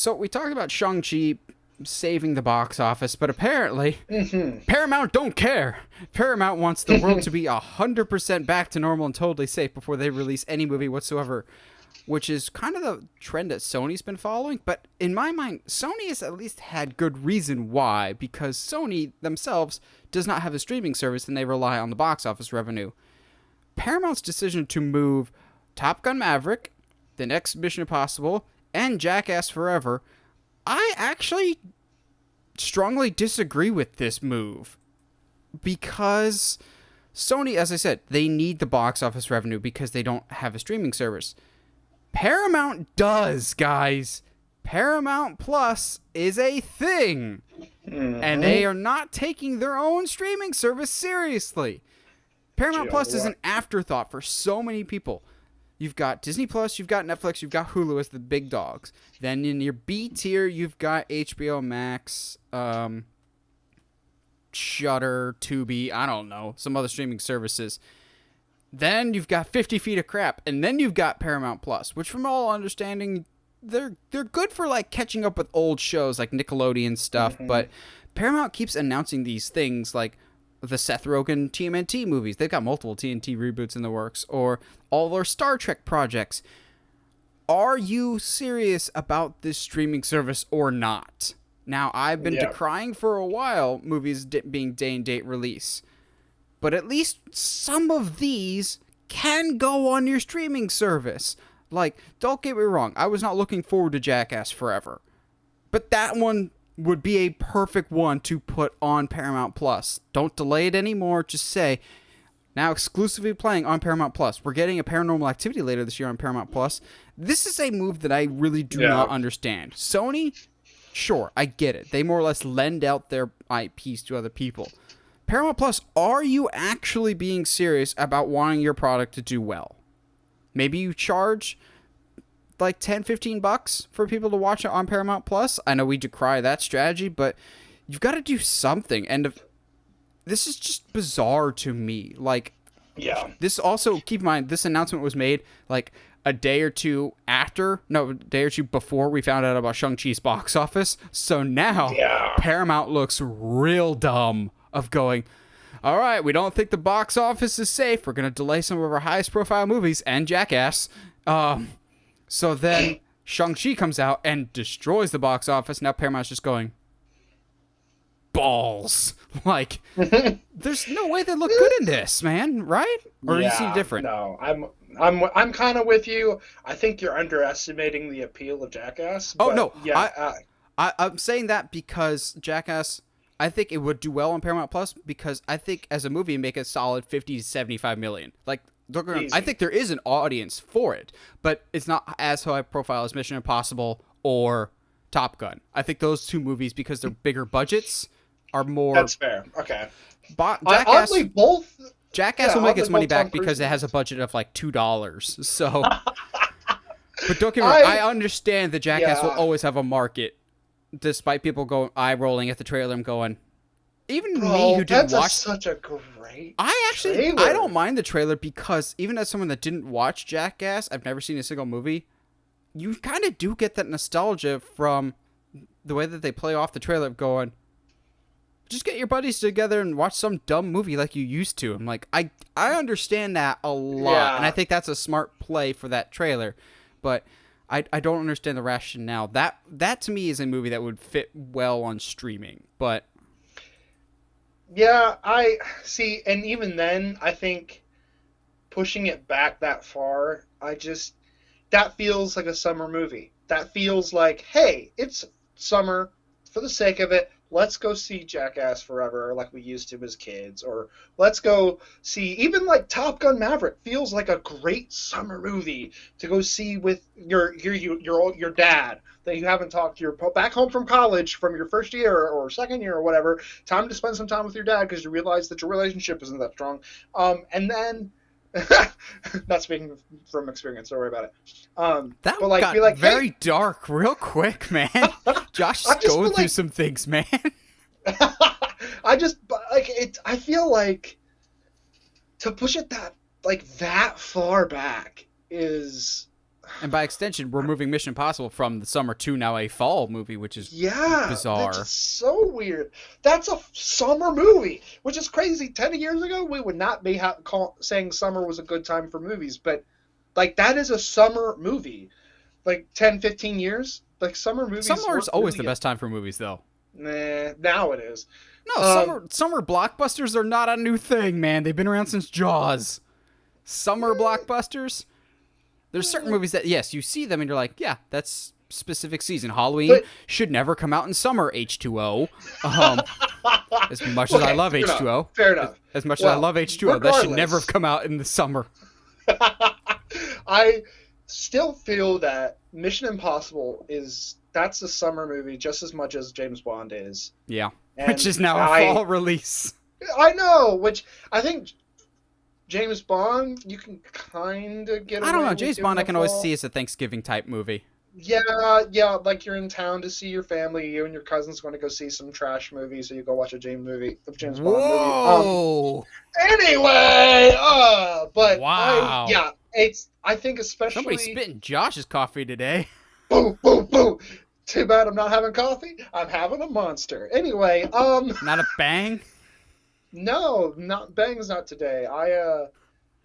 So we talked about Shang-Chi saving the box office, but apparently Paramount don't care. Paramount wants the world to be 100% back to normal and totally safe before they release any movie whatsoever, which is kind of the trend that Sony's been following. But in my mind, Sony has at least had good reason why, because Sony themselves does not have a streaming service and they rely on the box office revenue. Paramount's decision to move Top Gun Maverick, the next Mission Impossible, and Jackass Forever, I actually strongly disagree with this move. Because Sony, as I said, they need the box office revenue because they don't have a streaming service. Paramount does, guys. Paramount Plus is a thing. And they are not taking their own streaming service seriously. Paramount Plus is an afterthought for so many people. You've got Disney Plus, you've got Netflix, you've got Hulu as the big dogs. Then in your B tier, you've got HBO Max, Shudder, Tubi, I don't know, some other streaming services. Then you've got 50 Feet of Crap, and then you've got Paramount Plus, which from all understanding, they're good for like catching up with old shows like Nickelodeon stuff, but Paramount keeps announcing these things like the Seth Rogen TMNT movies. They've got multiple TNT reboots in the works, or all their Star Trek projects. Are you serious about this streaming service or not? Now, I've been decrying for a while movies being day and date release, but at least some of these can go on your streaming service. Like, don't get me wrong, I was not looking forward to Jackass Forever, but that one would be a perfect one to put on Paramount Plus. Don't delay it anymore. Just say, now exclusively playing on Paramount Plus. We're getting a Paranormal Activity later this year on Paramount Plus. This is a move that I really do not understand. Sony, sure, I get it. They more or less lend out their IPs to other people. Paramount Plus, are you actually being serious about wanting your product to do well? Maybe you charge like $10-15 for people to watch it on Paramount Plus. I know we decry that strategy, but you've got to do something. And this is just bizarre to me. Like, this also, keep in mind, this announcement was made like a day or two before we found out about Shang-Chi's box office. So now Paramount looks real dumb of going, all right, we don't think the box office is safe. We're going to delay some of our highest profile movies and Jackass. So then Shang-Chi comes out and destroys the box office. Now Paramount's just going, balls. Like, there's no way they look good in this, man, right? Or do you see different? No, I'm kind of with you. I think you're underestimating the appeal of Jackass. Oh, no. Yeah, I'm saying that because Jackass, I think it would do well on Paramount Plus because I think as a movie, make a solid 50 to 75 million. Like, I think there is an audience for it, but it's not as high profile as Mission Impossible or Top Gun. I think those two movies, because they're bigger budgets, are more... That's fair. Okay. Jackass will make its money back because it has a budget of like $2. So, but don't get me wrong, I understand that Jackass will always have a market, despite people eye rolling at the trailer and going, even me who didn't watch... such a great trailer. I don't mind the trailer because even as someone that didn't watch Jackass, I've never seen a single movie, you kind of do get that nostalgia from the way that they play off the trailer of going, just get your buddies together and watch some dumb movie like you used to. I'm like, I understand that a lot, and I think that's a smart play for that trailer, but I don't understand the rationale. That to me is a movie that would fit well on streaming, but... Yeah, I see, and even then, I think pushing it back that far, that feels like a summer movie. That feels like, hey, it's summer, for the sake of it, let's go see Jackass Forever like we used to as kids, or let's go see, even like Top Gun Maverick feels like a great summer movie to go see with your dad that you haven't talked to. You're back home from college from your first year or second year or whatever. Time to spend some time with your dad because you realize that your relationship isn't that strong. And then, not speaking from experience, don't worry about it. That got very dark real quick, man. Josh is going through some things, man. I feel like to push it that far back is And by extension, we're moving Mission Impossible from the summer to now a fall movie, which is bizarre. That's so weird. That's a summer movie, which is crazy. 10 years ago, we would not be saying summer was a good time for movies, but like that is a summer movie. Like 10, 15 years, like summer movies. Summer is always really the best time for movies, though. Nah, now it is. No, summer blockbusters are not a new thing, man. They've been around since Jaws. Summer blockbusters. There's certain movies that, yes, you see them and you're like, yeah, that's specific season. Halloween should never come out in summer, H2O. As much as I love H2O. Fair enough. As much as I love H2O, that should never have come out in the summer. I still feel that Mission Impossible that's a summer movie just as much as James Bond is. Yeah. And which is now a fall release. I know, which I think James Bond, you can kind of get away I don't know. with James doing Bond I the can always fall. see as a Thanksgiving type movie. Yeah, like you're in town to see your family, you and your cousin's going to go see some trash movie, so you go watch a James Bond movie. Whoa! Anyway, but wow. I think especially Somebody's spitting Josh's coffee today. Boo, boo, boo. Too bad I'm not having coffee. I'm having a Monster. Anyway, Not a bang? No, Bang's not today.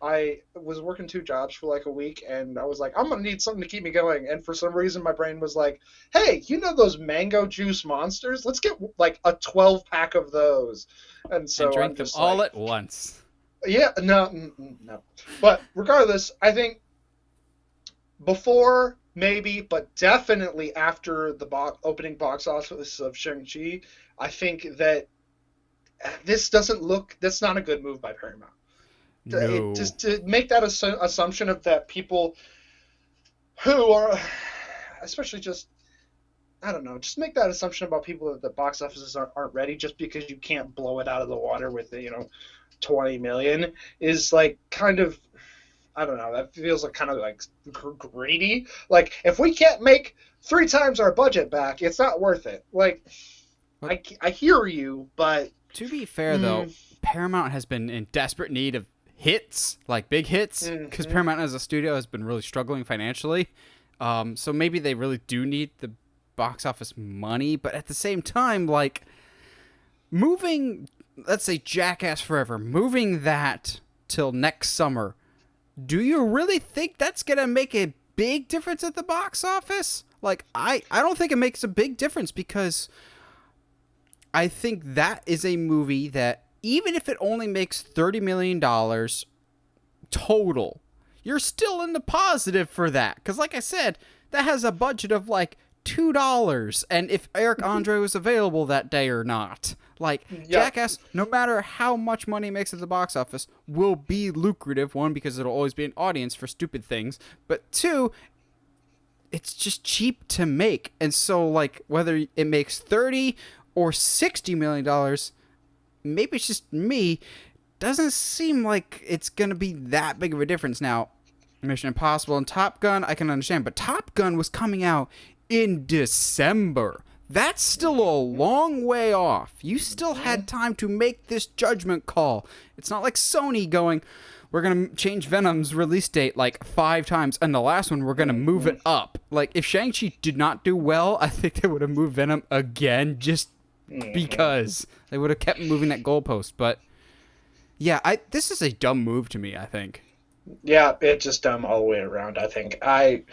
I was working 2 jobs for like a week, and I was like, I'm gonna need something to keep me going. And for some reason, my brain was like, hey, you know those mango juice Monsters? Let's get like a 12-pack of those. And so and drink I'm them just all like, at once. yeah, no. But regardless, I think before maybe, but definitely after the opening box office of Shang-Chi, I think that that's not a good move by Paramount. No. Just to make that assumption of that people who are, especially just, I don't know, just make that assumption about people that the box offices aren't ready just because you can't blow it out of the water with, 20 million is like kind of, I don't know, that feels like kind of like greedy. Like, if we can't make 3 times our budget back, it's not worth it. Like, I hear you, but... To be fair, though, Paramount has been in desperate need of hits, like big hits, because Paramount as a studio has been really struggling financially. So maybe they really do need the box office money, but at the same time, like, moving, let's say Jackass Forever, moving that till next summer, do you really think that's going to make a big difference at the box office? Like, I don't think it makes a big difference because I think that is a movie that even if it only makes $30 million total, you're still in the positive for that. Because like I said, that has a budget of like $2. And if Eric Andre was available that day or not. Like, Jackass, no matter how much money it makes at the box office, will be lucrative. 1, because it'll always be an audience for stupid things. But 2, it's just cheap to make. And so, like, whether it makes $30 or $60 million, maybe it's just me, doesn't seem like it's going to be that big of a difference. Now, Mission Impossible and Top Gun, I can understand. But Top Gun was coming out in December. That's still a long way off. You still had time to make this judgment call. It's not like Sony going, we're going to change Venom's release date like 5 times, and the last one we're going to move it up. Like, if Shang-Chi did not do well, I think they would have moved Venom again just because. They would have kept moving that goalpost. But, yeah, this is a dumb move to me, I think. Yeah, it's just dumb all the way around, I think. I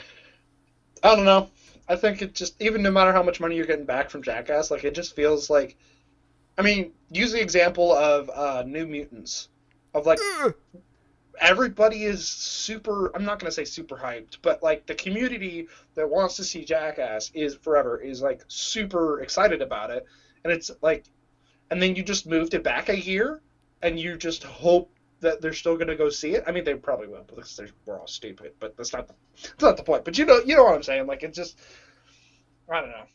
don't know. I think it just, even no matter how much money you're getting back from Jackass, like, it just feels like, I mean, use the example of New Mutants. Of, like, everybody is super, I'm not going to say super hyped, but, like, the community that wants to see Jackass is like, super excited about it. And it's, like, and then you just moved it back a year, and you just hope that they're still going to go see it. I mean, they probably will, because we're all stupid, but that's not the point. But you know what I'm saying? Like, it just, I don't know.